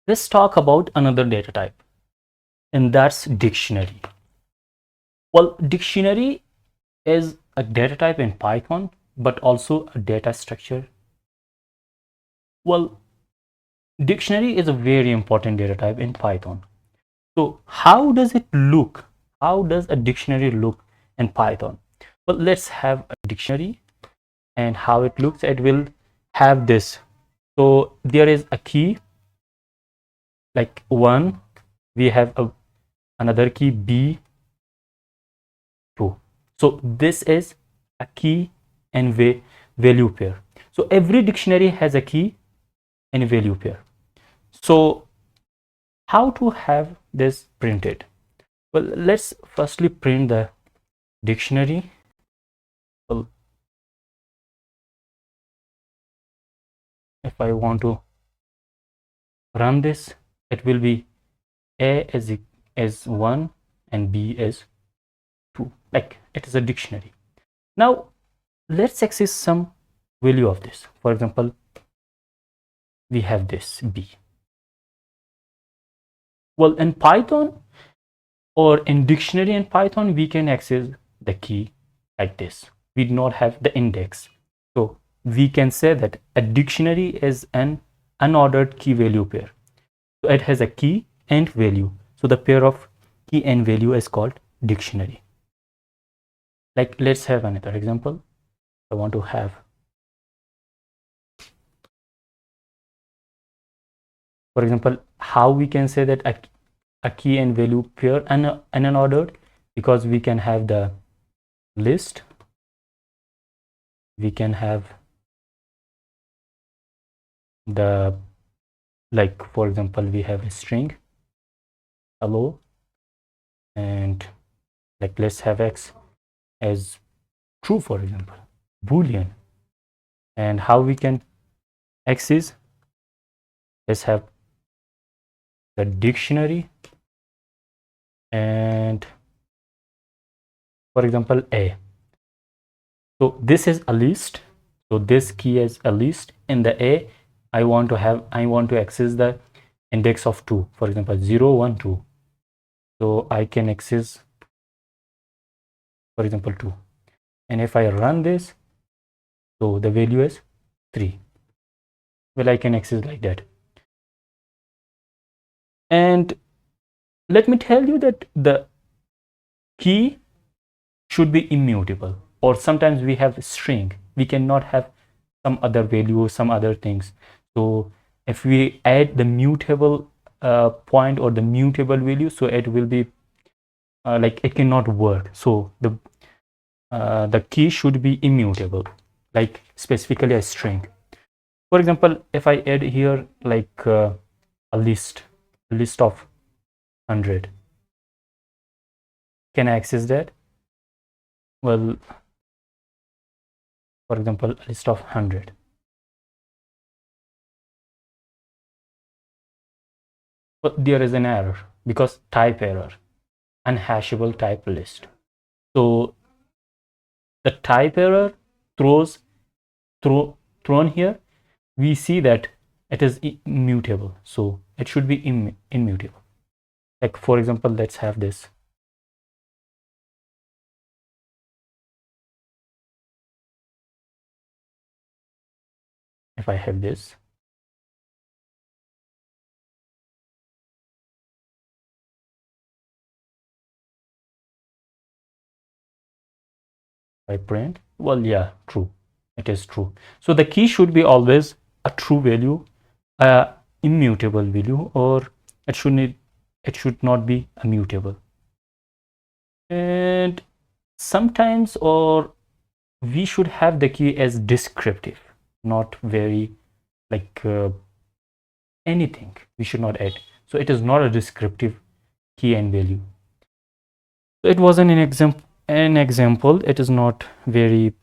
Let's talk about another data type, and that's dictionary. Well, dictionary is a data type in Python, but also a data structure. Well, dictionary is a very important data type in Python. So how does it look? How does a dictionary look in Python? Well, let's have a dictionary, and how it looks, it will have this. So there is a key like 1, we have another key B2. So this is a key and value pair. So every dictionary has a key and value pair. So how to have this printed? Well, let's firstly print the dictionary. Well, if I want to run this, it will be A as 1 and B as 2, like it is a dictionary. Now let's access some value of this. For example, we have this B. Well, in Python or in dictionary in Python, we can access the key like this. We do not have the index. So we can say that a dictionary is an unordered key value pair. So it has a key and value. So the pair of key and value is called dictionary. Like, let's have another example. I want to have, for example, how we can say that a key and value pair and unordered, because we can have the list, we can have the, like for example, we have a string hello, and like let's have x as true, for example, boolean. And how we can access, let's have the dictionary, and for example a. So this is a list, so this key is a list. In the a, I want to access the index of 2, for example 0 1 2. So I can access, for example 2, and if I run this, so the value is 3. Well, I can access like that. And let me tell you that the key should be immutable, or sometimes we have string, we cannot have some other value, some other things. So if we add the mutable point or the mutable value, so it will be like it cannot work. So the key should be immutable, like specifically a string. For example, if I add here like a list of 100, can I access that? Well, for example, a list of 100. But there is an error because type error, unhashable type list. So the type error thrown here, we see that it is immutable, so it should be immutable. Like for example, let's have this. If I have this, I print, well, yeah, true, it is true. So the key should be always a true value, a immutable value, or it should not be immutable. And sometimes, or we should have the key as descriptive, not very like anything we should not add. So it is not a descriptive key and value. So it was an example. It is not very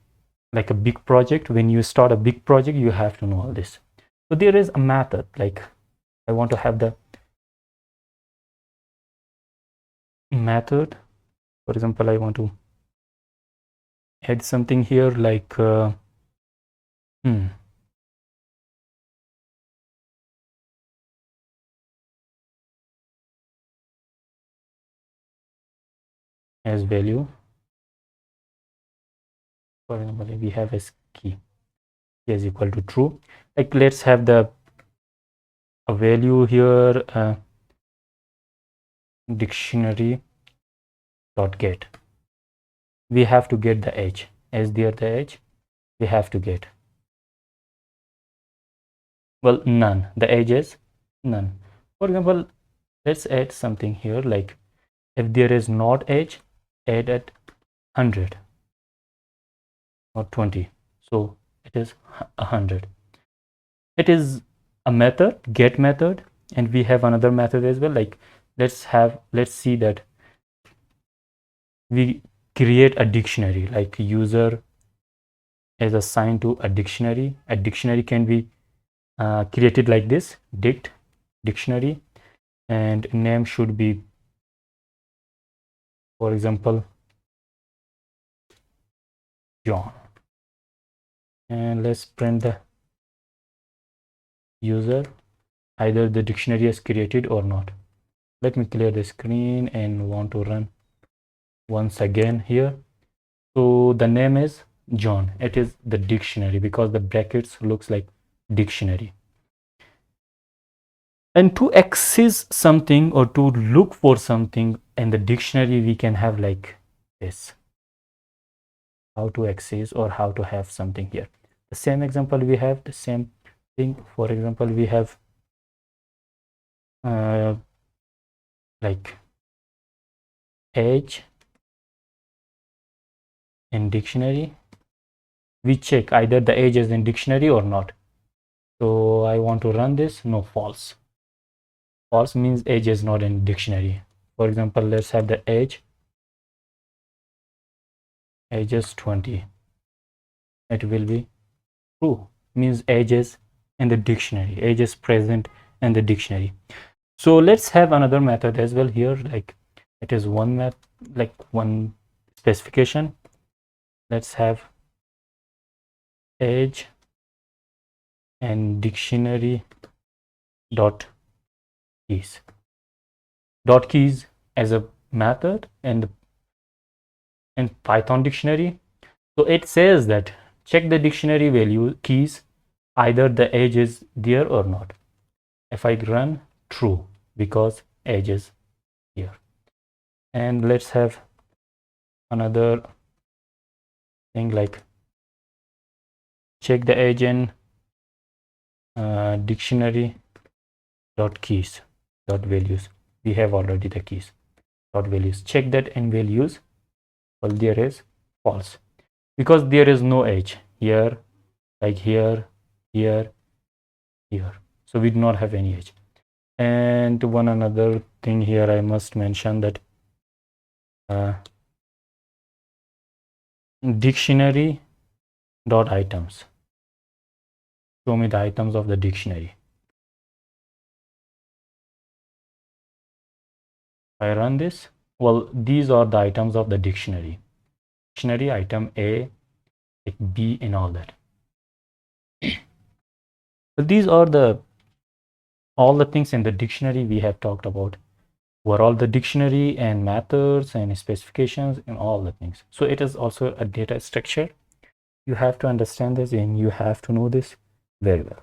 like a big project. When you start a big project, you have to know all this. So there is a method, like I want to have the method. For example, I want to add something here like as value. For example, we have as key is equal to true. Like let's have the a value here, dictionary dot get. We have to get the age. As there the age, we have to get, well, none. The age is none. For example, let's add something here, like if there is not age, add at 100 or 20, so it is 100. It is a method, get method, and we have another method as well. Like let's see that we create a dictionary, like user is assigned to a dictionary. A dictionary can be created like this, dictionary, and name should be, for example, John. And let's print the user, either the dictionary is created or not. Let me clear the screen and want to run once again here. So the name is John. It is the dictionary because the brackets looks like dictionary. And to access something or to look for something in the dictionary, we can have like this, how to access or how to have something here. The same example, we have the same thing. For example, we have like age in dictionary. We check either the age is in dictionary or not. So I want to run this. No, false. False means age is not in dictionary. For example, let's have the age is 20. It will be true, means age is in the dictionary, age is present in the dictionary. So let's have another method as well here, like it is one like one specification. Let's have age and dictionary dot keys. Dot keys as a method and in Python dictionary. So it says that check the dictionary value keys, either the age is there or not. If I run, true, because age is here. And let's have another thing, like check the age in dictionary dot keys dot values. We have already the keys dot values. Check that in values. Well, there is false because there is no age here, like here, here, here. So we do not have any age. And one another thing here, I must mention that dictionary dot items. Show me the items of the dictionary. If I run this, well, these are the items of the dictionary. Dictionary item A, like B, and all that. But these are all the things in the dictionary we have talked about. Were all the dictionary and methods and specifications and all the things. So it is also a data structure. You have to understand this and you have to know this very well.